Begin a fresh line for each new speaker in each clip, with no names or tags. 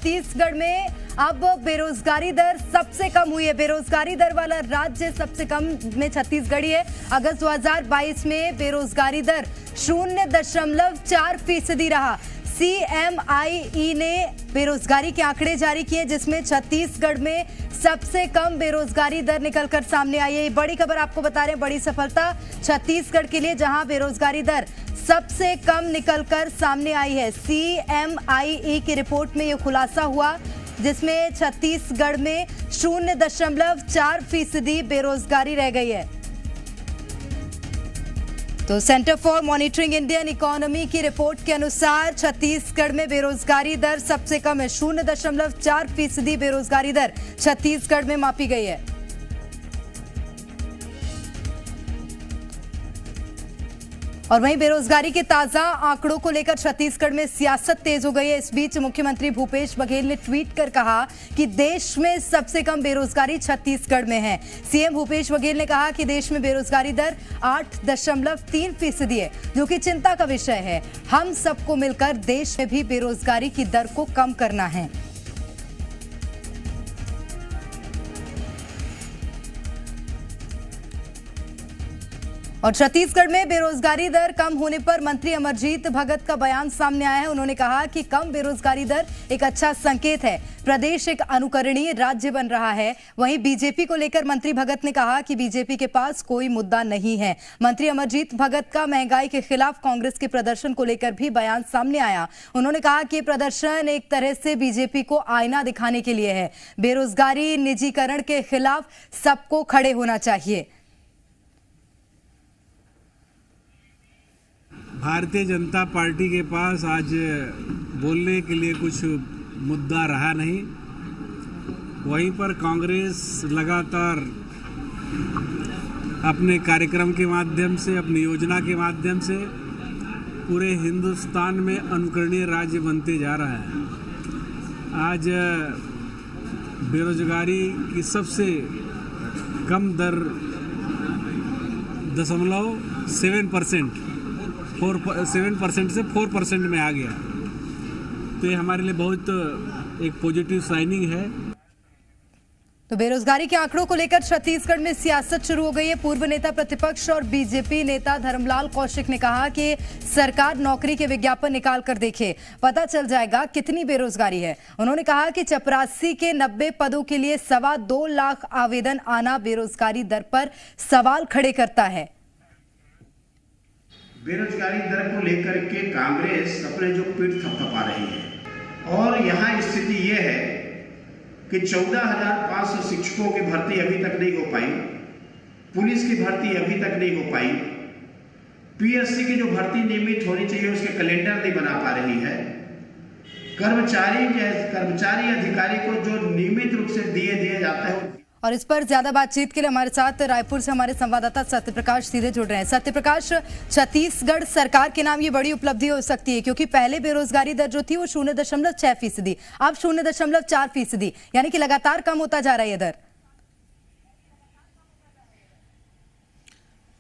छत्तीसगढ़ में अब बेरोजगारी दर सबसे कम हुई है। बेरोजगारी दर वाला राज्य सबसे कम में छत्तीसगढ़ ही है। अगस्त 2022 में बेरोजगारी दर 0.4% रहा। CMIE ने बेरोजगारी के आंकड़े जारी किए, जिसमें छत्तीसगढ़ में सबसे कम बेरोजगारी दर निकलकर सामने आई है। ये बड़ी खबर आपको बता रहे हैं, बड़ी सफलता छत्तीसगढ़ के लिए, जहां बेरोजगारी दर सबसे कम निकलकर सामने आई है। CMIE की रिपोर्ट में यह खुलासा हुआ, जिसमें छत्तीसगढ़ में 0.4% बेरोजगारी रह गई है। तो centre for monitoring Indian economy की रिपोर्ट के अनुसार छत्तीसगढ़ में बेरोजगारी दर सबसे कम है। 0.4% बेरोजगारी दर छत्तीसगढ़ में मापी गई है। और वहीं बेरोजगारी के ताजा आंकड़ों को लेकर छत्तीसगढ़ में सियासत तेज हो गई है। इस बीच मुख्यमंत्री भूपेश बघेल ने ट्वीट कर कहा कि देश में सबसे कम बेरोजगारी छत्तीसगढ़ में है। सीएम भूपेश बघेल ने कहा कि देश में बेरोजगारी दर 8.3% है, जो कि चिंता का विषय है। हम सबको मिलकर देश में भी बेरोजगारी की दर को कम करना है। और छत्तीसगढ़ में बेरोजगारी दर कम होने पर मंत्री अमरजीत भगत का बयान सामने आया है। उन्होंने कहा कि कम बेरोजगारी दर एक अच्छा संकेत है। प्रदेश एक अनुकरणीय राज्य बन रहा है। वहीं बीजेपी को लेकर मंत्री भगत ने कहा कि बीजेपी के पास कोई मुद्दा नहीं है। मंत्री अमरजीत भगत का महंगाई के खिलाफ कांग्रेस के प्रदर्शन को लेकर भी बयान सामने आया। उन्होंने कहा कि प्रदर्शन एक तरह से बीजेपी को आईना दिखाने के लिए है। बेरोजगारी निजीकरण के खिलाफ सबको खड़े होना चाहिए।
भारतीय जनता पार्टी के पास आज बोलने के लिए कुछ मुद्दा रहा नहीं। वहीं पर कांग्रेस लगातार अपने कार्यक्रम के माध्यम से, अपनी योजना के माध्यम से पूरे हिंदुस्तान में अनुकरणीय राज्य बनते जा रहा है। आज बेरोजगारी की सबसे कम दर 7% से 4% में आ गया। तो ये हमारे लिए बहुत एक पॉजिटिव साइनिंग है।
तो बेरोजगारी के आंकड़ों को लेकर छत्तीसगढ़ में सियासत शुरू हो गई है। पूर्व नेता प्रतिपक्ष और बीजेपी नेता धर्मलाल कौशिक ने कहा कि सरकार नौकरी के विज्ञापन निकाल कर देखे, पता चल जाएगा कितनी बेरोजगारी है। उन्होंने कहा कि चपरासी के 90 पदों के लिए 2.25 लाख आवेदन आना बेरोजगारी दर पर सवाल खड़े करता है।
बेरोजगारी दर को लेकर के कांग्रेस अपने जो पीठ थपथपा रही है, और यहाँ स्थिति ये है कि 14,500 शिक्षकों की भर्ती अभी तक नहीं हो पाई, पुलिस की भर्ती अभी तक नहीं हो पाई, पीएससी की जो भर्ती नियमित होनी चाहिए उसके कैलेंडर नहीं बना पा रही है, कर्मचारी अधिकारी को जो नियमित रूप से दिए जाते हैं।
और इस पर ज्यादा बातचीत के लिए हमारे साथ रायपुर से हमारे संवाददाता सत्यप्रकाश सीधे जुड़ रहे हैं। सत्यप्रकाश, छत्तीसगढ़ सरकार के नाम ये बड़ी उपलब्धि हो सकती है, क्योंकि पहले बेरोजगारी दर जो थी वो 0.6%, अब 0.4%, यानी कि लगातार कम होता जा रहा है ये दर।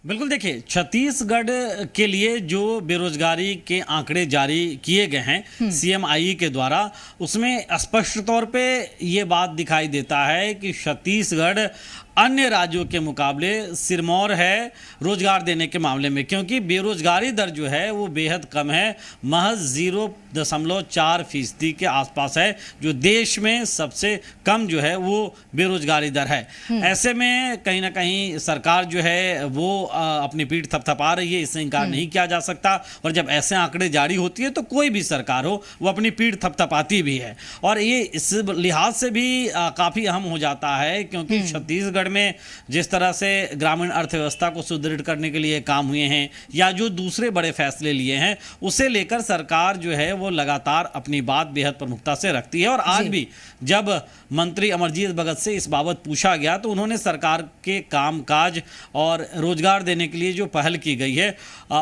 बिल्कुल, देखिए छत्तीसगढ़ के लिए जो बेरोजगारी के आंकड़े जारी किए गए हैं CMIE के द्वारा, उसमें स्पष्ट तौर पे ये बात दिखाई देता है कि छत्तीसगढ़ अन्य राज्यों के मुकाबले सिरमौर है रोजगार देने के मामले में, क्योंकि बेरोजगारी दर जो है वो बेहद कम है, महज 0.4% के आसपास है, जो देश में सबसे कम जो है वो बेरोजगारी दर है। ऐसे में कहीं ना कहीं सरकार जो है वो अपनी पीठ थपथपा रही है, इससे इनकार नहीं किया जा सकता। और जब ऐसे आंकड़े जारी होती है तो कोई भी सरकार हो वो अपनी पीठ थपथपाती भी है। और ये इस लिहाज से भी काफ़ी अहम हो जाता है, क्योंकि छत्तीसगढ़ में जिस तरह से ग्रामीण अर्थव्यवस्था को सुदृढ़ करने के लिए काम हुए हैं या जो दूसरे बड़े फैसले लिए हैं, उसे लेकर सरकार जो है वो लगातार अपनी बात बेहद प्रमुखता से रखती है। और आज भी जब मंत्री अमरजीत भगत से इस बाबत पूछा गया तो उन्होंने सरकार के कामकाज और रोजगार देने के लिए जो पहल की गई है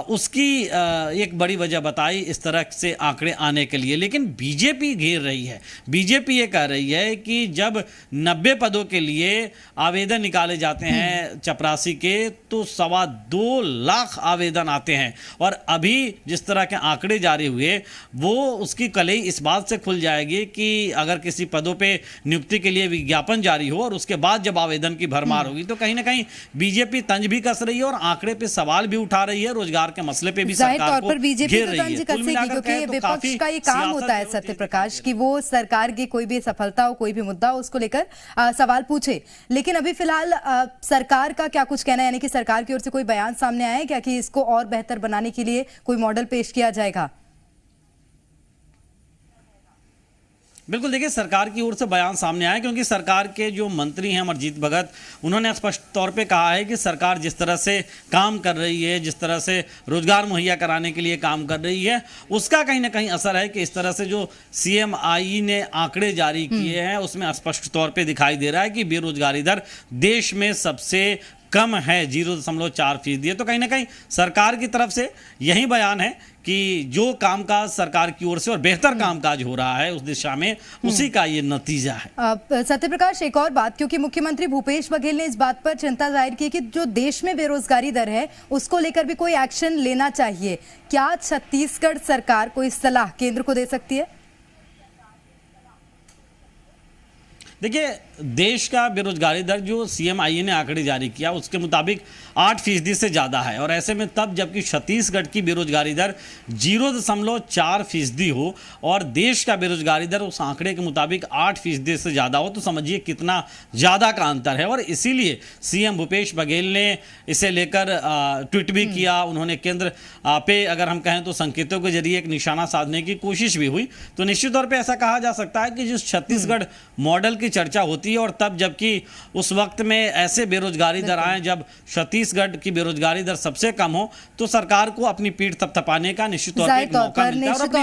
उसकी एक बड़ी वजह बताई इस तरह से आंकड़े आने के लिए। लेकिन बीजेपी घेर रही है, बीजेपी ये कह रही है कि जब 90 पदों के लिए आवेदन आवेदन निकाले जाते हैं चपरासी के तो 2.25 लाख आवेदन आते हैं। और अभी जिस तरह के आंकड़े जारी हुए वो उसकी कलई इस बात से खुल जाएगी कि अगर किसी पदों पे नियुक्ति के लिए विज्ञापन जारी हो और उसके बाद जब आवेदन की भरमार होगी तो कहीं ना कहीं बीजेपी तंज भी कस रही है और आंकड़े पे सवाल भी उठा रही है, रोजगार के मसले पे भी सरकार को घेर रही है। कुल मिलाकर
क्योंकि
तो
विपक्ष का ये काम होता है सत्य प्रकाश कि वो सरकार की कोई भी सफलता हो, कोई भी मुद्दा हो, उसको लेकर सवाल पूछे। लेकिन अभी फिलहाल सरकार का क्या कुछ कहना है, यानी कि सरकार की ओर से कोई बयान सामने आया है क्या कि इसको और बेहतर बनाने के लिए कोई मॉडल पेश किया जाएगा?
बिल्कुल, देखिए सरकार की ओर से बयान सामने आया क्योंकि सरकार के जो मंत्री हैं अमरजीत भगत, उन्होंने स्पष्ट तौर पे कहा है कि सरकार जिस तरह से काम कर रही है, जिस तरह से रोजगार मुहैया कराने के लिए काम कर रही है, उसका कहीं ना कहीं असर है कि इस तरह से जो CMI ने आंकड़े जारी किए हैं उसमें स्पष्ट तौर पे दिखाई दे रहा है कि बेरोजगारी दर देश में सबसे कम है, 0.4% है। तो कहीं ना कहीं सरकार की तरफ से यही बयान है कि जो कामकाज सरकार की ओर से और बेहतर कामकाज हो रहा है उस दिशा में, उसी का ये नतीजा है।
सत्यप्रकाश, एक और बात, क्योंकि मुख्यमंत्री भूपेश बघेल ने इस बात पर चिंता जाहिर की कि जो देश में बेरोजगारी दर है उसको लेकर भी कोई एक्शन लेना चाहिए। क्या छत्तीसगढ़ सरकार कोई सलाह केंद्र को दे सकती है?
देखिए, देश का बेरोजगारी दर जो CMI ने आंकड़े जारी किया उसके मुताबिक 8% से ज़्यादा है और ऐसे में तब जबकि छत्तीसगढ़ की बेरोजगारी दर 0.4% हो और देश का बेरोजगारी दर उस आंकड़े के मुताबिक 8% से ज़्यादा हो तो समझिए कितना ज़्यादा का अंतर है। और इसीलिए CM भूपेश बघेल ने इसे लेकर ट्वीट भी किया। उन्होंने केंद्र पे अगर हम कहें तो संकेतों के जरिए एक निशाना साधने की कोशिश भी हुई। तो निश्चित तौर पर ऐसा कहा जा सकता है कि जिस छत्तीसगढ़ मॉडल की चर्चा होती है और तब जबकि उस वक्त में ऐसे बेरोजगारी दर आए जब छत्तीसगढ़ की बेरोजगारी दर सबसे कम हो तो सरकार को अपनी पीठ थपथपाने का निश्चित तौर पर एक मौका मिलता है और अपनी